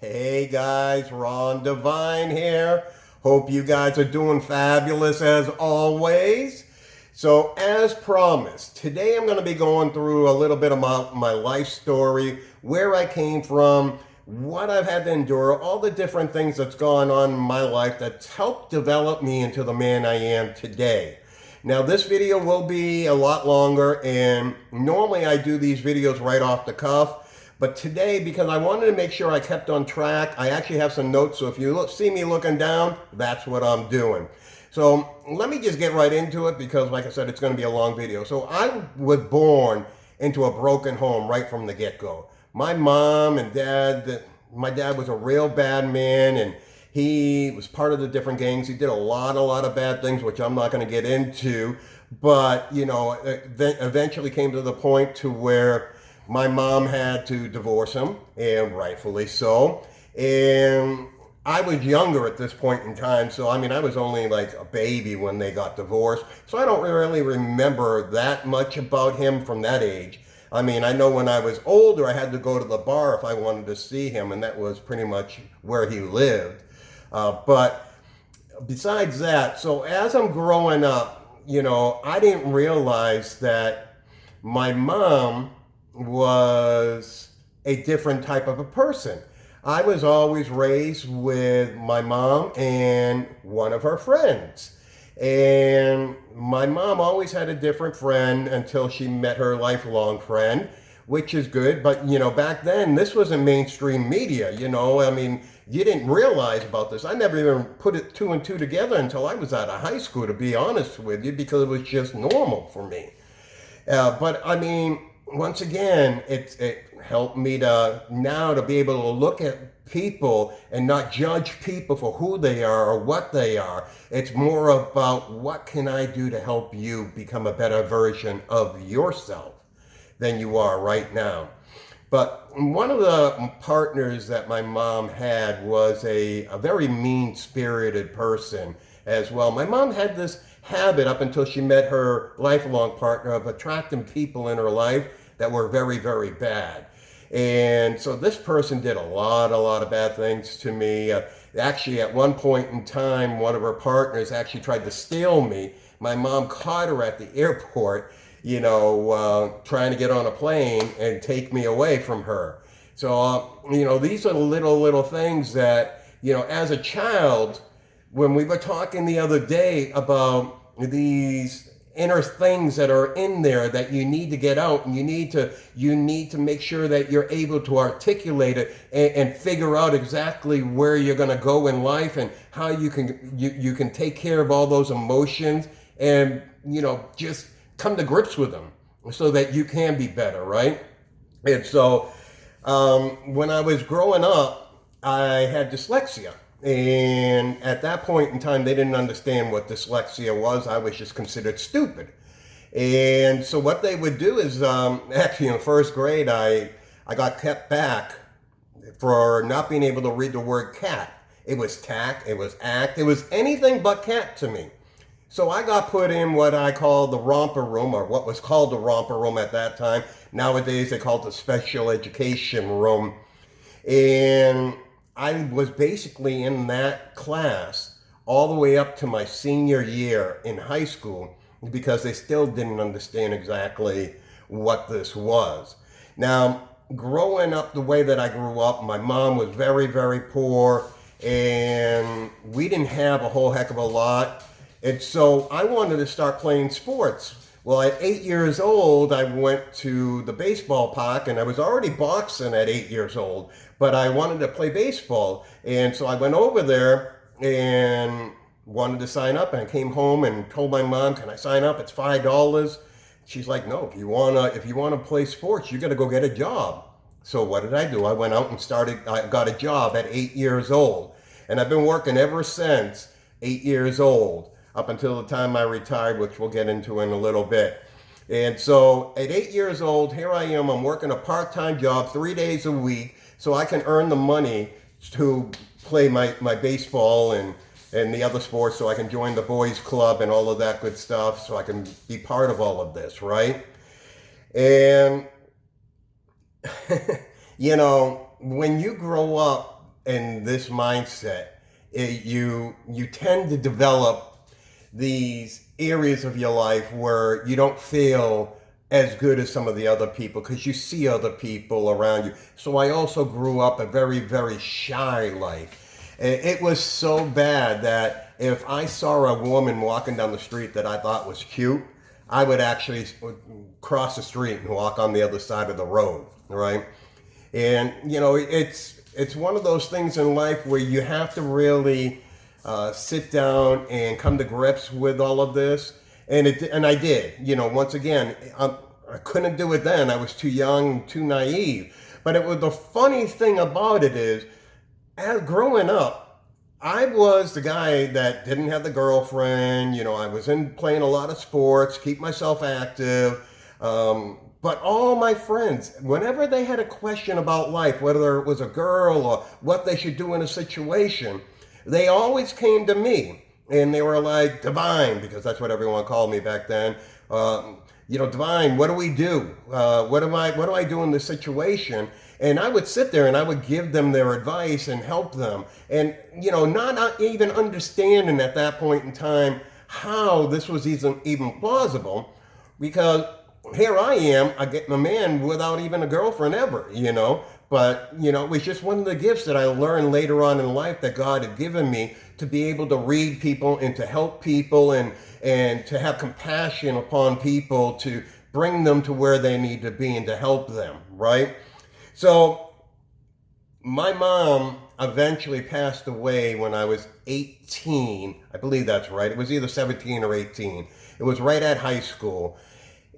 Hey guys, Ron Devine here. Hope you guys are doing fabulous as always. So, as promised, today I'm going to be going through a little bit of my life story, where I came from, what I've had to endure, all the different things that's gone on in my life that's helped develop me into the man I am today. Now, this video will be a lot longer, and normally I do these videos right off the cuff. But today, because I wanted to make sure I kept on track, I actually have some notes. So if you see me looking down, that's what I'm doing. So let me just get right into it because, like I said, it's going to be a long video. So I was born into a broken home right from the get-go. My mom and dad, my dad was a real bad man, and he was part of the different gangs. He did a lot of bad things, which I'm not going to get into. But, you know, eventually came to the point to where my mom had to divorce him, and rightfully so. And I was younger at this point in time, so I mean, I was only like a baby when they got divorced. So I don't really remember that much about him from that age. I mean, I know when I was older, I had to go to the bar if I wanted to see him, and that was pretty much where he lived. But besides that, so as I'm growing up, you know, I didn't realize that my mom was a different type of a person. I was always raised with my mom and one of her friends. And my mom always had a different friend until she met her lifelong friend, which is good. But, you know, back then, this wasn't mainstream media, you know. I mean, you didn't realize about this. I never even put it two and two together until I was out of high school, to be honest with you, because it was just normal for me. But, I mean, once again, it helped me to be able to look at people and not judge people for who they are or what they are. It's more about what can I do to help you become a better version of yourself than you are right now. But one of the partners that my mom had was a very mean-spirited person as well. My mom had this habit up until she met her lifelong partner of attracting people in her life that were very bad. And so this person did a lot of bad things to me. Actually, at one point in time, one of her partners actually tried to steal me. My mom caught her at the airport, you know, trying to get on a plane and take me away from her. So, you know, these are the little things that, you know, as a child, when we were talking the other day about these inner things that are in there that you need to get out, and you need to make sure that you're able to articulate it and figure out exactly where you're going to go in life and how you can take care of all those emotions and, you know, just come to grips with them so that you can be better, right? And so when I was growing up, I had dyslexia. And at that point in time, they didn't understand what dyslexia was. I was just considered stupid. And so what they would do is, actually in first grade, I got kept back for not being able to read the word cat. It was tack, it was act, it was anything but cat to me. So I got put in what I call the romper room, or what was called the romper room at that time. Nowadays they call it the special education room. And I was basically in that class all the way up to my senior year in high school because they still didn't understand exactly what this was. Now, growing up the way that I grew up, my mom was very poor, and we didn't have a whole heck of a lot. And so I wanted to start playing sports. Well, at 8 years old, I went to the baseball park, and I was already boxing at 8 years old, but I wanted to play baseball. And so I went over there and wanted to sign up, and I came home and told my mom, can I sign up? It's $5. She's like, no, if you wanna play sports, you gotta go get a job. So what did I do? I went out and I got a job at 8 years old. And I've been working ever since 8 years old, up until the time I retired, which we'll get into in a little bit. And so at 8 years old, here I am, I'm working a part-time job 3 days a week so I can earn the money to play my baseball and the other sports, so I can join the boys club and all of that good stuff, so I can be part of all of this, right? And, you know, when you grow up in this mindset, you tend to develop these areas of your life where you don't feel as good as some of the other people because you see other people around you. So I also grew up a very, very shy life. It was so bad that if I saw a woman walking down the street that I thought was cute, I would actually cross the street and walk on the other side of the road, right? And it's one of those things in life where you have to really sit down and come to grips with all of this. And I did. Once again, I couldn't do it then. I was too young, too naive. But the funny thing about it is, as growing up, I was the guy that didn't have the girlfriend. I was playing a lot of sports, keep myself active. But all my friends, whenever they had a question about life, whether it was a girl or what they should do in a situation, they always came to me, and they were like, Devine, because that's what everyone called me back then. Devine, what do we do? What do I do in this situation? And I would sit there and I would give them their advice and help them. And, not even understanding at that point in time how this was even plausible, because here I am, I get my man without even a girlfriend ever, But, it was just one of the gifts that I learned later on in life that God had given me, to be able to read people and to help people and to have compassion upon people, to bring them to where they need to be and to help them, right? So my mom eventually passed away when I was 18. I believe that's right. It was either 17 or 18. It was right at high school.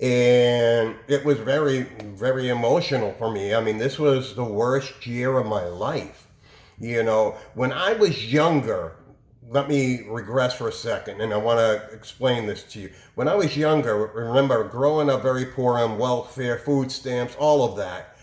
And it was very, very emotional for me. I mean, this was the worst year of my life. When I was younger, let me regress for a second, and I want to explain this to you. When I was younger, remember, growing up very poor on welfare, food stamps, all of that.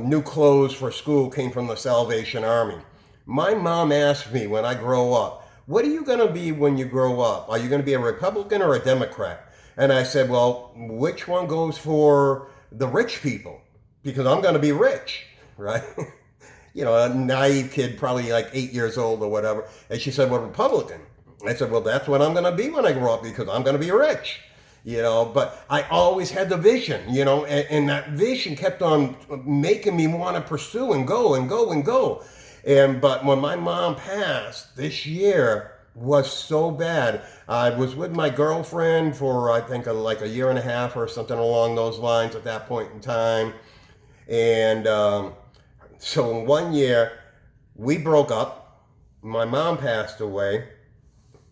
New clothes for school came from the Salvation Army. My mom asked me when I grow up, what are you going to be when you grow up? Are you going to be a Republican or a Democrat? And I said, well, which one goes for the rich people? Because I'm going to be rich, right? A naive kid, probably like 8 years old or whatever. And she said, well, Republican. I said, well, that's what I'm going to be when I grow up, because I'm going to be rich. But I always had the vision, and that vision kept on making me want to pursue and go and go and go. But when my mom passed, this year was so bad. I was with my girlfriend for, I think, like a year and a half or something along those lines at that point in time. And so in 1 year, we broke up. My mom passed away.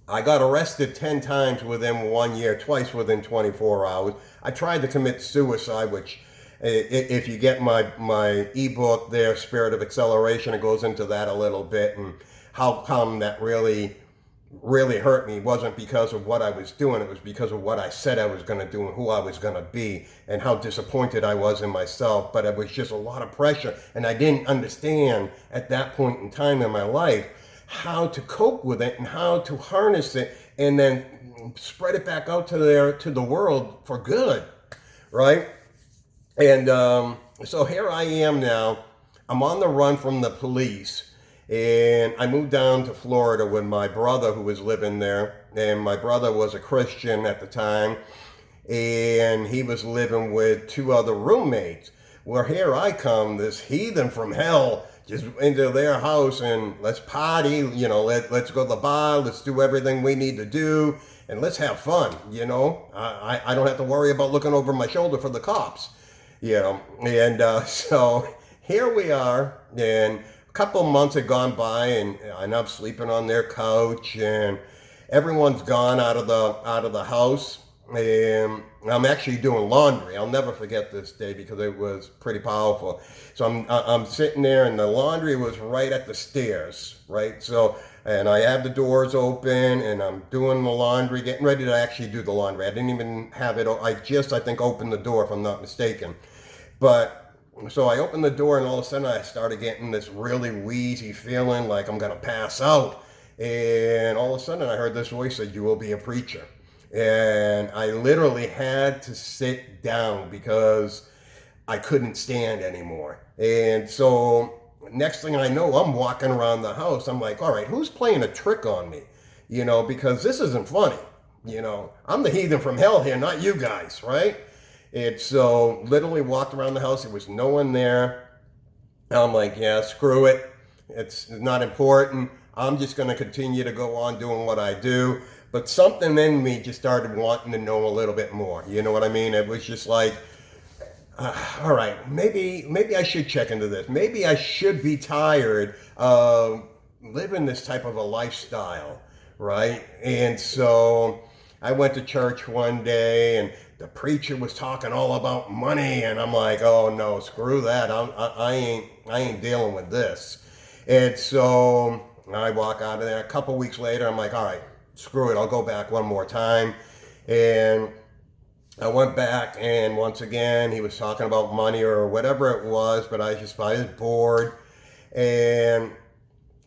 I got arrested 10 times within 1 year, twice within 24 hours. I tried to commit suicide, which, if you get my ebook there, Spirit of Acceleration, it goes into that a little bit, and how come that really hurt me wasn't because of what I was doing. It was because of what I said I was going to do and who I was going to be, and how disappointed I was in myself. But it was just a lot of pressure, and I didn't understand at that point in time in my life how to cope with it and how to harness it and then spread it back out to the world for good, right? And so here I am now. I'm on the run from the police. And I moved down to Florida with my brother, who was living there. And my brother was a Christian at the time. And he was living with 2 other roommates. Well, here I come, this heathen from hell, just into their house, and let's party, let's go to the bar, let's do everything we need to do, and let's have fun, I don't have to worry about looking over my shoulder for the cops, And so here we are, and a couple months had gone by, and I'm sleeping on their couch, and everyone's gone out of the house, and I'm actually doing laundry. I'll never forget this day because it was pretty powerful. So I'm sitting there, and the laundry was right at the stairs, right? So, and I have the doors open, and I'm doing the laundry, getting ready to actually do the laundry. I didn't even have it. I think opened the door, if I'm not mistaken. But so I opened the door, and all of a sudden I started getting this really wheezy feeling like I'm going to pass out. And all of a sudden I heard this voice say, "You will be a preacher." And I literally had to sit down because I couldn't stand anymore. And so next thing I know, I'm walking around the house. I'm like, all right, who's playing a trick on me? Because this isn't funny. I'm the heathen from hell here, not you guys, right? And so literally walked around the house. There was no one there. I'm like, yeah, screw it. It's not important. I'm just going to continue to go on doing what I do. But something in me just started wanting to know a little bit more. You know what I mean? It was just like, all right, maybe I should check into this. Maybe I should be tired of living this type of a lifestyle, right? And so I went to church one day, and the preacher was talking all about money, and I'm like, oh no, screw that. I ain't dealing with this. And so I walk out of there. A couple weeks later, I'm like, all right, screw it. I'll go back one more time. And I went back, and once again, he was talking about money or whatever it was, but I was bored. And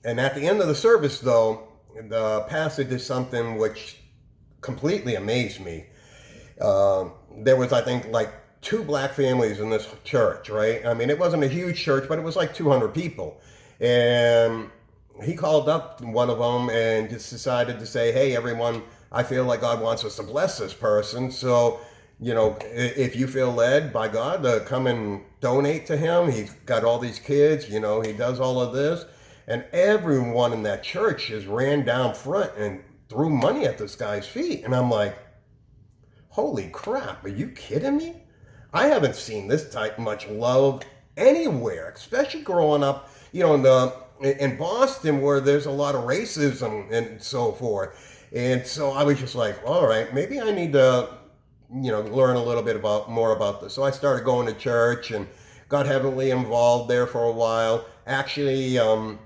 at the end of the service, though, the pastor did something which completely amazed me. There was, I think, like 2 black families in this church, right? I mean, it wasn't a huge church, but it was like 200 people. And he called up one of them and just decided to say, hey, everyone, I feel like God wants us to bless this person. So, if you feel led by God to come and donate to him, he's got all these kids, he does all of this. And everyone in that church just ran down front and threw money at this guy's feet. And I'm like, holy crap, are you kidding me? I haven't seen this type much love anywhere, especially growing up, in Boston, where there's a lot of racism and so forth. And so I was just like, all right, maybe I need to, learn a little bit more about this. So I started going to church and got heavily involved there for a while. Actually, I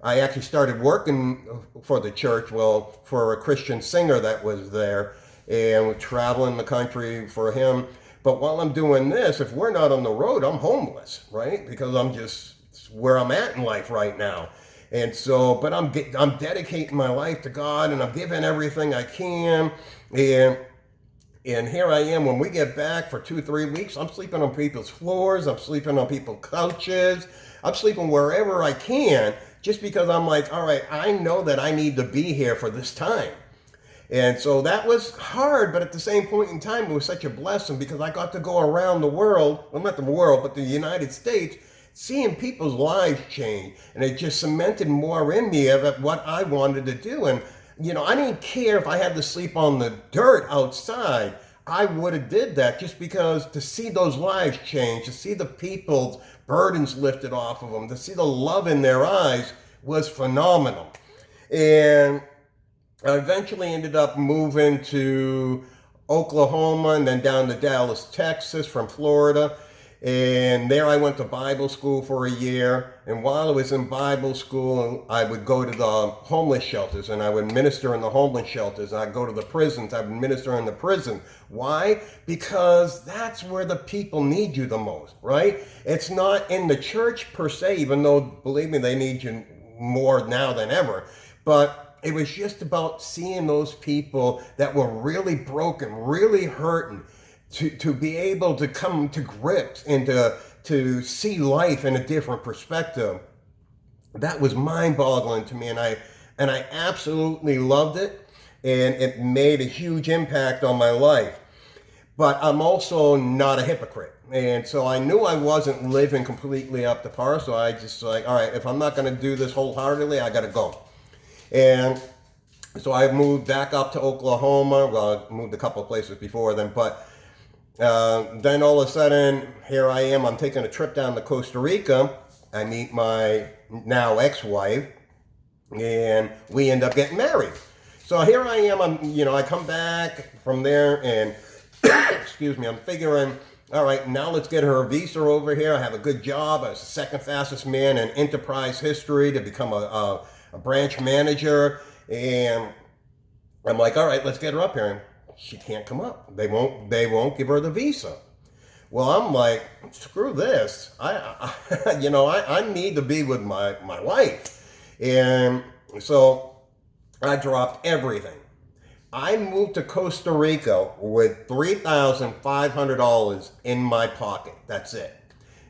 actually started working for the church, for a Christian singer that was there, and traveling the country for him. But while I'm doing this, if we're not on the road, I'm homeless, right? Because I'm just where I'm at in life right now. And so, but I'm dedicating my life to God, and I'm giving everything I can. And here I am, when we get back for 2-3 weeks, I'm sleeping on people's floors, I'm sleeping on people's couches, I'm sleeping wherever I can, just because I'm like, all right, I know that I need to be here for this time. And so that was hard, but at the same point in time, it was such a blessing, because I got to go around the world, well, not the world, but the United States, seeing people's lives change. And it just cemented more in me of what I wanted to do. And, I didn't care if I had to sleep on the dirt outside. I would have did that, just because to see those lives change, to see the people's burdens lifted off of them, to see the love in their eyes was phenomenal. And I eventually ended up moving to Oklahoma, and then down to Dallas, Texas from Florida. And there I went to Bible school for a year. And while I was in Bible school, I would go to the homeless shelters, and I would minister in the homeless shelters. I'd go to the prisons. I would minister in the prison. Why? Because that's where the people need you the most, right? It's not in the church per se, even though, believe me, they need you more now than ever. But it was just about seeing those people that were really broken, really hurting, to be able to come to grips and to see life in a different perspective. That was mind-boggling to me, and I absolutely loved it, and it made a huge impact on my life. But I'm also not a hypocrite, and so I knew I wasn't living completely up to par. So I just like, all right, if I'm not going to do this wholeheartedly, I got to go. And so I moved back up to Oklahoma. Well, I moved a couple of places before then, but then all of a sudden, here I am. I'm taking a trip down to Costa Rica. I meet my now ex-wife, and we end up getting married. So here I am. I come back from there, and excuse me, I'm figuring, all right, now let's get her a visa over here. I have a good job. I was the second fastest man in enterprise history to become a branch manager, and I'm like, all right, let's get her up here. And she can't come up. They won't give her the visa. Well, I'm like, screw this. I need to be with my wife. And so I dropped everything. I moved to Costa Rica with $3,500 in my pocket. That's it.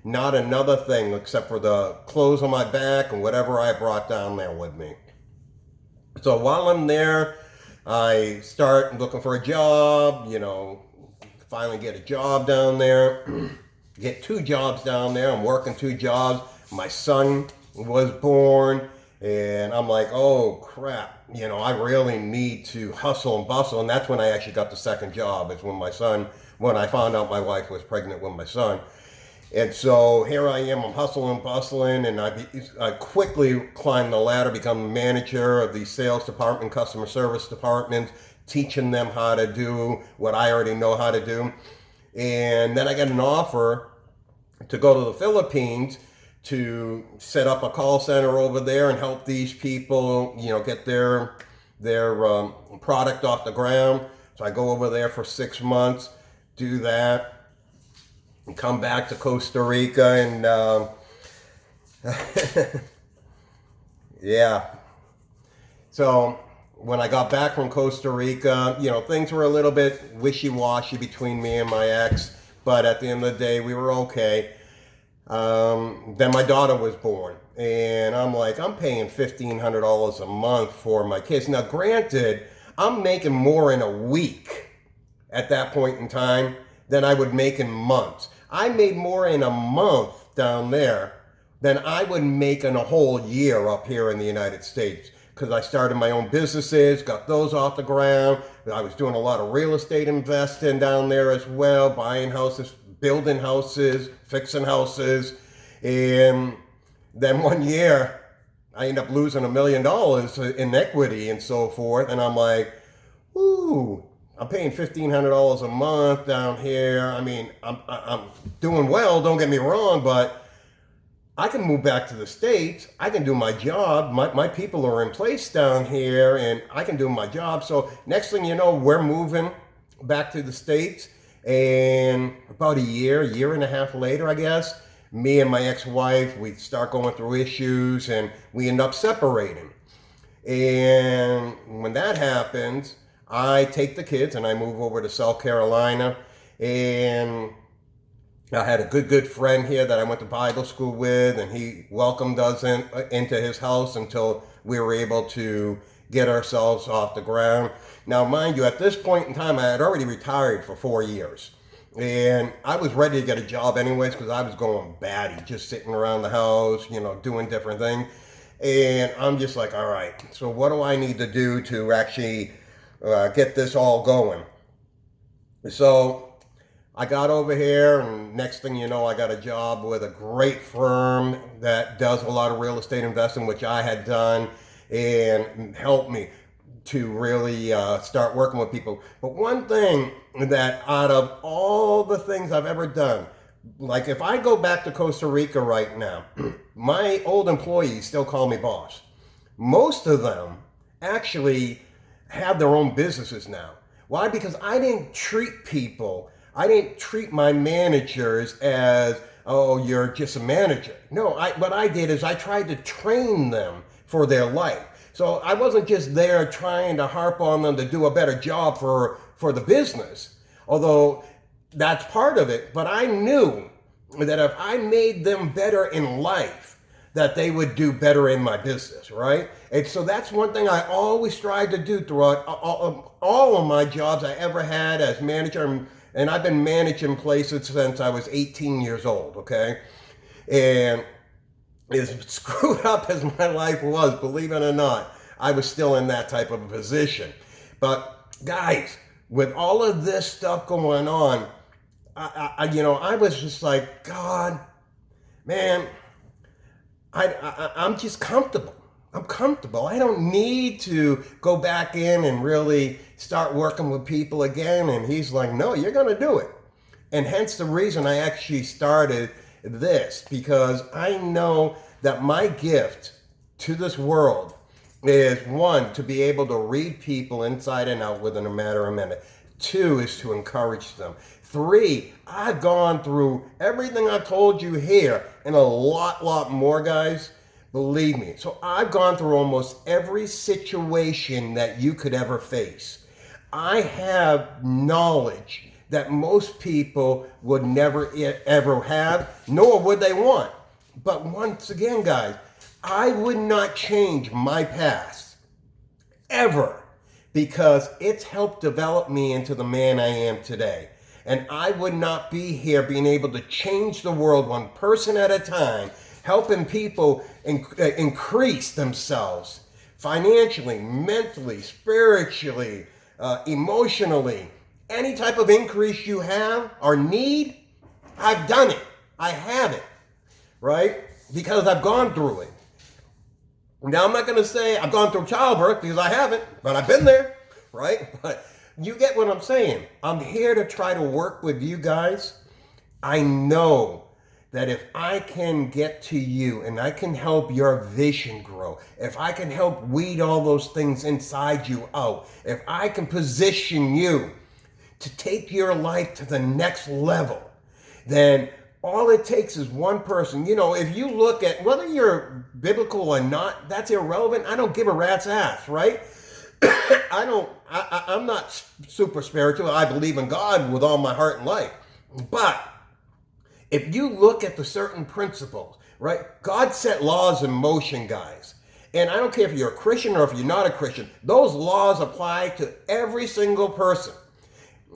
not another thing except for the clothes on my back and whatever I brought down there with me. So while I'm there, I start looking for a job, finally get a job down there, get 2 jobs down there. I'm working 2 jobs. My son was born, and I'm like, oh crap, I really need to hustle and bustle. And that's when I actually got the second job, is when I found out my wife was pregnant with my son. And so here I am, I'm hustling and bustling, and I quickly climbed the ladder, become manager of the sales department, customer service department, teaching them how to do what I already know how to do. And then I got an offer to go to the Philippines to set up a call center over there and help these people, get their product off the ground. So I go over there for 6 months, do that, and come back to Costa Rica, and yeah. So when I got back from Costa Rica, things were a little bit wishy-washy between me and my ex, but at the end of the day, we were okay. Then my daughter was born, and I'm like, I'm paying $1,500 a month for my kids. Now, granted, I'm making more in a week at that point in time than I would make in months. I made more in a month down there than I would make in a whole year up here in the United States, because I started my own businesses, got those off the ground. I was doing a lot of real estate investing down there as well, buying houses, building houses, fixing houses. And then one year, I ended up losing $1 million in equity and so forth. And I'm like, ooh, I'm paying $1,500 a month down here. I mean, I'm doing well, don't get me wrong, but I can move back to the States. I can do my job. My people are in place down here, and I can do my job. So next thing you know, we're moving back to the States. And about a year and a half later, I guess, me and my ex-wife, we start going through issues, and we end up separating. And when that happens, I take the kids and I move over to South Carolina. And I had a good friend here that I went to Bible school with, and he welcomed us into his house until we were able to get ourselves off the ground. Now, mind you, at this point in time, I had already retired for 4 years. And I was ready to get a job anyways, because I was going batty, just sitting around the house, doing different things. And I'm just like, all right, so what do I need to do to actually get this all going? So I got over here, and next thing you know, I got a job with a great firm that does a lot of real estate investing, which I had done, and helped me to really start working with people. But one thing that out of all the things I've ever done, like if I go back to Costa Rica right now, my old employees still call me boss. Most of them actually have their own businesses now. Why? Because I didn't treat my managers as, oh, you're just a manager. No, what I did is I tried to train them for their life. So I wasn't just there trying to harp on them to do a better job for the business, although that's part of it. But I knew that if I made them better in life, that they would do better in my business, right? And so that's one thing I always tried to do throughout all of my jobs I ever had as manager. And I've been managing places since I was 18 years old, okay? And as screwed up as my life was, believe it or not, I was still in that type of a position. But guys, with all of this stuff going on, I was just like, God, man, I'm just comfortable. I'm comfortable. I don't need to go back in and really start working with people again. And he's like, no, you're going to do it. And hence the reason I actually started this, because I know that my gift to this world is, one, to be able to read people inside and out within a matter of a minute. 2 is to encourage them. 3, I've gone through everything I told you here and a lot more, guys. Believe me. So I've gone through almost every situation that you could ever face. I have knowledge that most people would never ever have, nor would they want. But once again, guys, I would not change my past ever, because it's helped develop me into the man I am today. And I would not be here being able to change the world one person at a time, helping people increase themselves financially, mentally, spiritually, emotionally. Any type of increase you have or need, I've done it. I have it, right? Because I've gone through it. Now, I'm not going to say I've gone through childbirth, because I haven't, but I've been there, right? But you get what I'm saying. I'm here to try to work with you guys. I know that if I can get to you and I can help your vision grow, if I can help weed all those things inside you out, if I can position you to take your life to the next level, then all it takes is one person. You know, if you look at whether you're biblical or not, that's irrelevant. I don't give a rat's ass, right? I'm not super spiritual. I believe in God with all my heart and life. But if you look at the certain principles, right? God set laws in motion, guys. And I don't care if you're a Christian or if you're not a Christian. Those laws apply to every single person,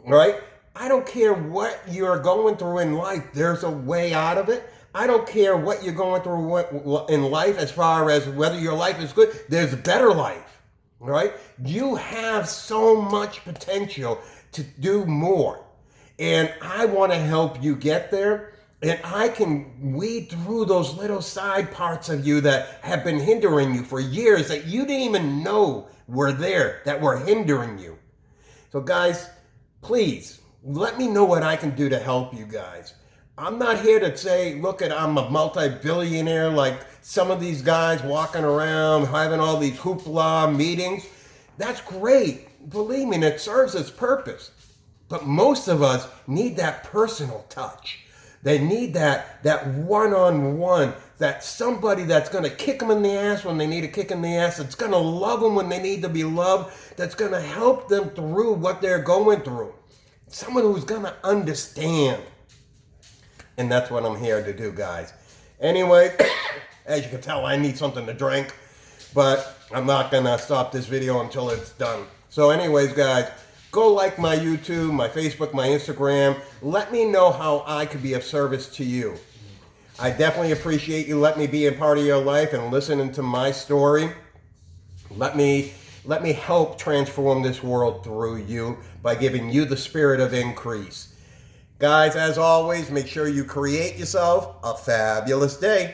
right? I don't care what you're going through in life. There's a way out of it. I don't care what you're going through in life as far as whether your life is good. There's a better life, right? You have so much potential to do more. And I want to help you get there. And I can weed through those little side parts of you that have been hindering you for years that you didn't even know were there, that were hindering you. So guys, please, let me know what I can do to help you guys. I'm not here to say, look at, I'm a multi-billionaire like some of these guys walking around having all these hoopla meetings. That's great. Believe me, it serves its purpose. But most of us need that personal touch. They need that one-on-one, that somebody that's going to kick them in the ass when they need a kick in the ass, that's going to love them when they need to be loved, that's going to help them through what they're going through. Someone who's going to understand. And that's what I'm here to do, guys. Anyway, as you can tell, I need something to drink, but I'm not going to stop this video until it's done. So anyways, guys, go like my YouTube, my Facebook, my Instagram. Let me know how I could be of service to you. I definitely appreciate you letting me be a part of your life and listening to my story. Let me help transform this world through you by giving you the spirit of increase. Guys, as always, make sure you create yourself a fabulous day.